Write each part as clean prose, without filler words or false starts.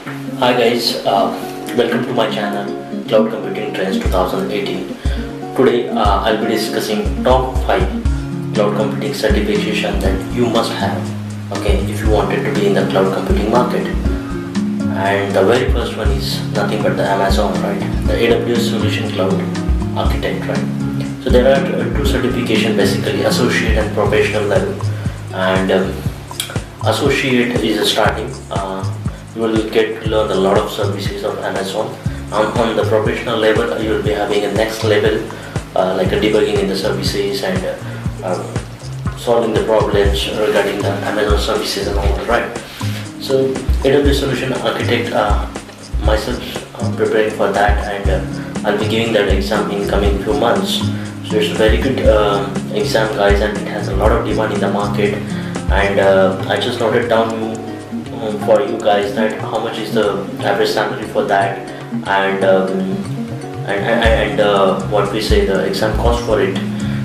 Hi guys, welcome to my channel Cloud Computing Trends 2018. Today I'll be discussing top 5 cloud computing certification that you must have, okay, if you wanted to be in the cloud computing market. And the very first one is nothing but the Amazon, right? The AWS Solution Cloud Architect, right? So there are two certifications basically, associate and professional level. And associate is a starting. You will get to learn a lot of services of Amazon. On the professional level, you will be having a next level like a debugging in the services and solving the problems regarding the Amazon services and all that, right? So AWS Solution Architect, myself preparing for that, and I'll be giving that exam in coming few months. So it's a very good exam guys, and it has a lot of demand in the market. And I just noted down for you guys that how much is the average salary for that, and what we say the exam cost for it.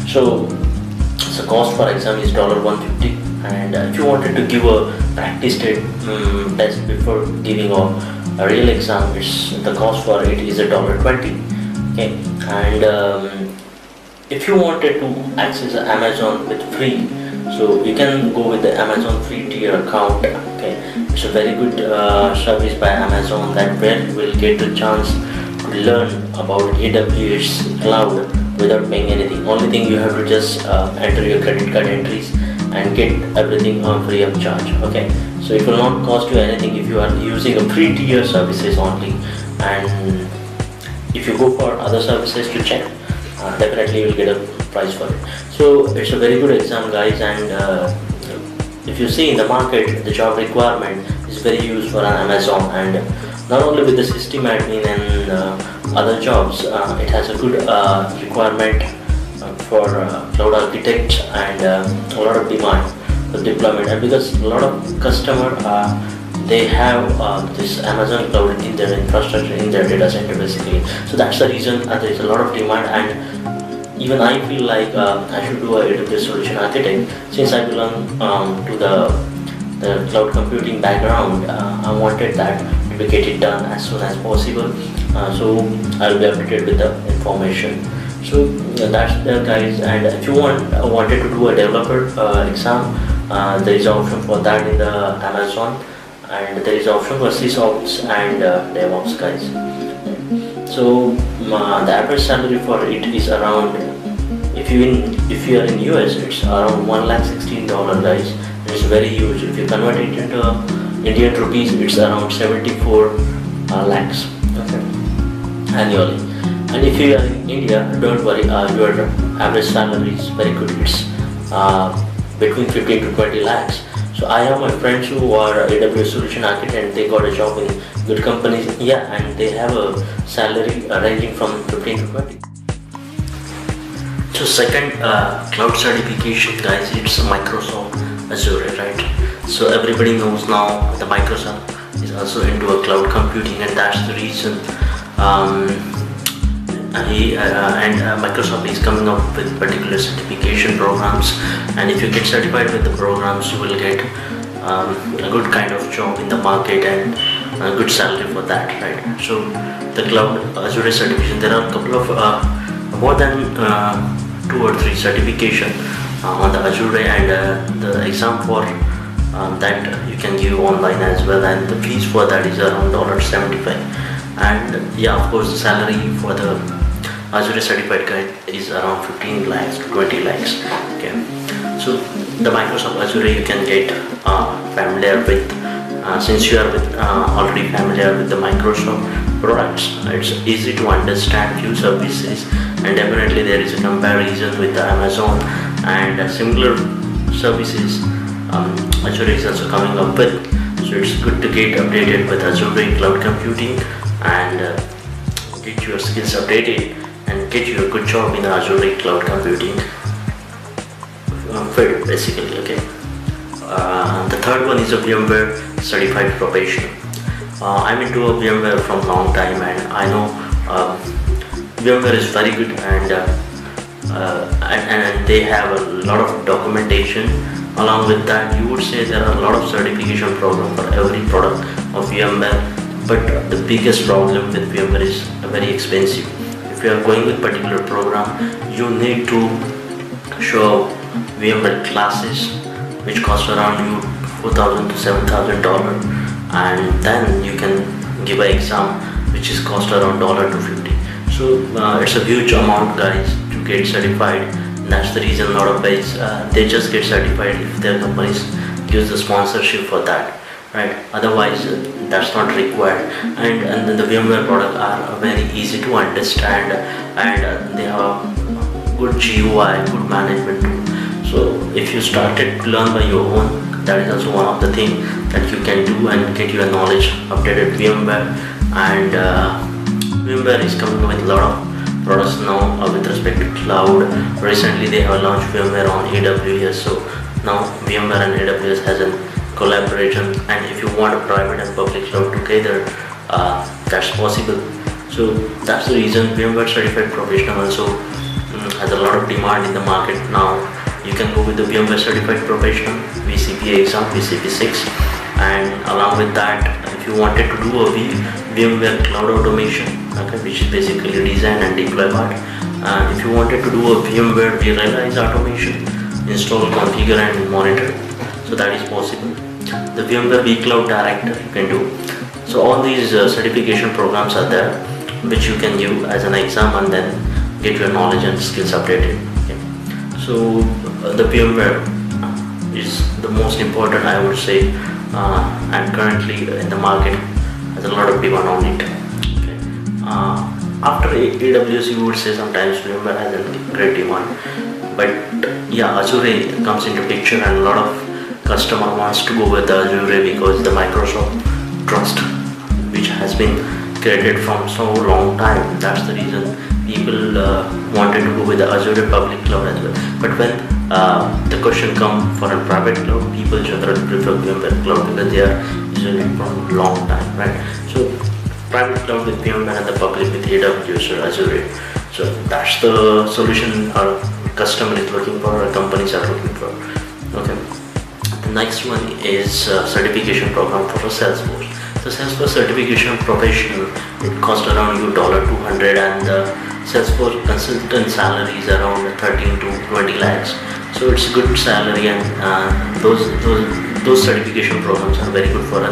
So the cost for exam is $150, and if you wanted to give a practice test before giving a real exam, the cost for it is $20. Okay, and if you wanted to access Amazon with free, so you can go with the Amazon free tier account. Okay, it's a very good service by Amazon that where you will get the chance to learn about AWS cloud without paying anything. Only thing you have to just enter your credit card entries and get everything free of charge. Okay, so it will not cost you anything if you are using a free tier services only. And if you go for other services to check, definitely you will get a price for it. So it's a very good exam guys, and if you see in the market, the job requirement is very used for an Amazon, and not only with the system admin and other jobs, it has a good requirement for cloud architect, and a lot of demand for deployment. And because a lot of customer they have this Amazon cloud in their infrastructure, in their data center basically. So that's the reason there is a lot of demand. And even I feel like I should do a AWS Solution Architect, since I belong to the cloud computing background. I wanted that to get it done as soon as possible. So I'll be updated with the information. So that's the guys. And if you wanted to do a developer exam, there is an option for that in the Amazon, and there is an option for SysOps and DevOps guys. So the average salary for it is around, if you are in US, it's around $116 guys. It's very huge. If you convert it into Indian rupees, it's around 74 lakhs, okay, annually. And if you are in India, don't worry, your average salary is very good. It's between 15 to 20 lakhs. So I have my friends who are AWS Solution Architect. They got a job in good companies, yeah, and they have a salary ranging from 15 to 20. So second cloud certification guys, it's Microsoft Azure, right? So everybody knows now the Microsoft is also into a cloud computing, and that's the reason Microsoft is coming up with particular certification programs. And if you get certified with the programs, you will get a good kind of job in the market and a good salary for that, right? So the cloud Azure certification, there are a couple of more than 2 or 3 certification on the Azure, and the exam for that you can give online as well, and the fees for that is around $75. And yeah, of course the salary for the Azure certified guy is around 15 lakhs to 20 lakhs. Okay, so the Microsoft Azure you can get familiar with, since you are already familiar with the Microsoft products. It's easy to understand few services, and definitely there is a comparison with the Amazon and similar services Azure is also coming up with. So it's good to get updated with Azure cloud computing and get your skills updated and get you a good job in Azure cloud computing field basically. Okay, the third one is a VMware certified professional. I'm into a VMware from long time, and I know VMware is very good, and they have a lot of documentation. Along with that, you would say there are a lot of certification programs for every product of VMware, but the biggest problem with VMware is very expensive. If you are going with particular program, you need to show VMware classes which cost around you $4,000 to $7,000, and then you can give an exam which is cost around $250. So it's a huge amount, guys, to get certified. That's the reason a lot of guys they just get certified if their companies gives the sponsorship for that, right? Otherwise that's not required. And the VMware products are very easy to understand, and they have good GUI, good management tool. So if you started to learn by your own, that is also one of the things that you can do and get your knowledge updated VMware. And VMware is coming with a lot of products now with respect to cloud. Recently they have launched VMware on AWS, so now VMware and AWS has a collaboration, and if you want a private and public cloud together, that's possible. So that's the reason VMware Certified Professional also has a lot of demand in the market now. You can go with the VMware Certified Professional VCP exam, VCP 6, and along with that, if you wanted to do a VMware Cloud Automation, okay, which is basically design and deploy part. If you wanted to do a VMware Realize Automation, install, configure and monitor, so that is possible. The VMware vCloud Director you can do. So all these certification programs are there which you can use as an exam and then get your knowledge and skills updated. Okay. So the VMware is the most important, I would say, and currently in the market has a lot of demand on it. Okay. After AWS, you would say sometimes VMware has a great demand, but yeah, Azure comes into picture, and a lot of customer wants to go with Azure because the Microsoft trust which has been created from so long time. That's the reason people wanted to go with the Azure public cloud as well. But when the question comes for a private cloud, people generally prefer VMware cloud because they are using it for a long time, right? So private cloud with VMware and the public with AWS or Azure. So that's the solution our customer is looking for, or companies are looking for. Okay. The next one is certification program for Salesforce. The Salesforce certification professional, it costs around you $200, and the Salesforce consultant salary is around 13 to 20 lakhs. So it's a good salary, and those certification programs are very good for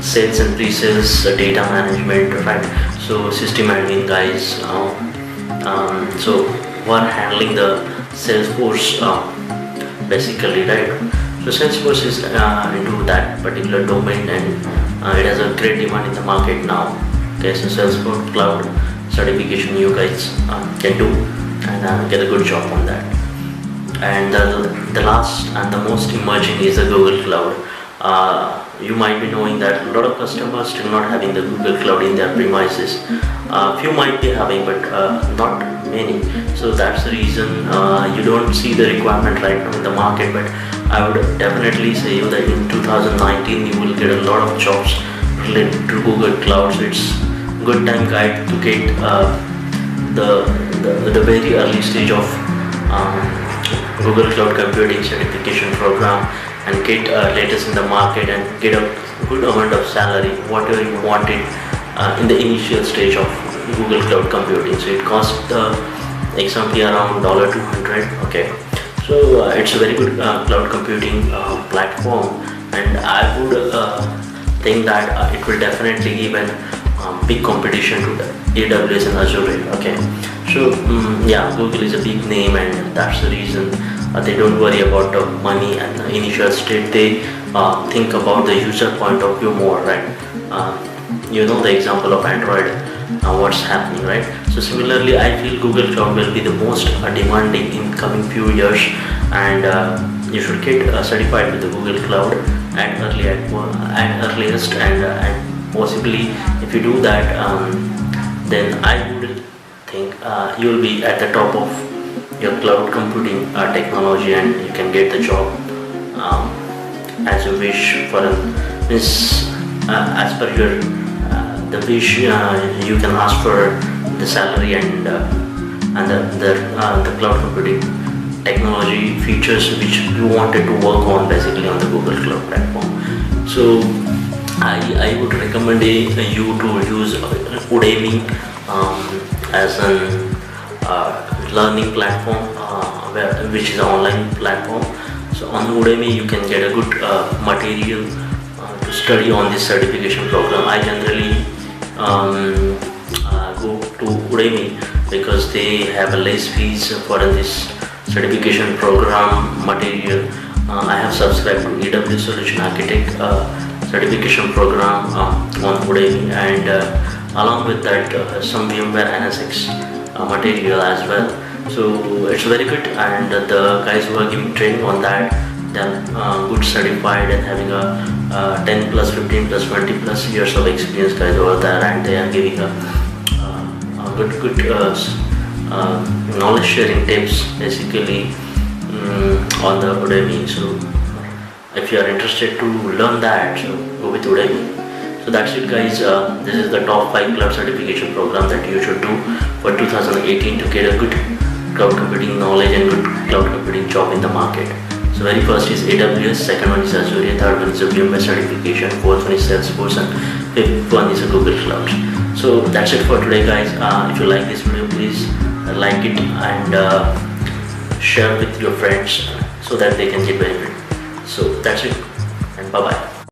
sales and pre-sales, data management, right? So system admin guys, so who are handling the Salesforce basically, right? So Salesforce is into that particular domain, and it has a great demand in the market now. Okay, so Salesforce Cloud certification you guys can do and get a good job on that. And the last and the most emerging is the Google Cloud. You might be knowing that a lot of customers still not having the Google Cloud in their premises. Few might be having, but not many. So that's the reason you don't see the requirement right now in the market. But I would definitely say you that in 2019 you will get a lot of jobs related to Google Cloud. So it's good time guide to get the very early stage of Google Cloud Computing certification program, and get latest in the market and get a good amount of salary, whatever you wanted in the initial stage of Google Cloud Computing. So it costs exactly around $200. Okay, so it's a very good cloud computing platform, and I would think that it will definitely give a big competition to the AWS and Azure. Okay, so yeah, Google is a big name, and that's the reason they don't worry about the money and the initial state. They think about the user point of view more, right? You know the example of Android, what's happening, right? So similarly, I feel Google Cloud will be the most demanding in coming few years, and you should get certified with the Google Cloud at earliest, and possibly if you do that, then I would think you will be at the top of your cloud computing technology, and you can get the job as you wish for as per your the wish. You can ask for the salary and the cloud computing technology features which you wanted to work on basically on the Google Cloud platform. So I would recommend you to use Udemy as an learning platform, which is an online platform. So on Udemy you can get a good material to study on this certification program. I generally go to Udemy because they have a less fees for this certification program material. I have subscribed to AWS Solution Architect certification program on Udemy, and along with that some VMware NSX material as well. So it's very good, and the guys who are giving training on that, they're good certified and having a 10 plus 15 plus 20 plus years of experience guys over there, and they are giving a good knowledge sharing tips basically on the Udemy. So if you are interested to learn that, so go with Udemy. So that's it guys, this is the top 5 cloud certification program that you should do for 2018 to get a good cloud computing knowledge and good cloud computing job in the market. So very first is AWS, second one is Azure, third one is a VMware certification, fourth one is Salesforce, and fifth one is a Google Cloud. So that's it for today guys. If you like this video, please like it and share with your friends so that they can get benefit. So that's it, and bye bye.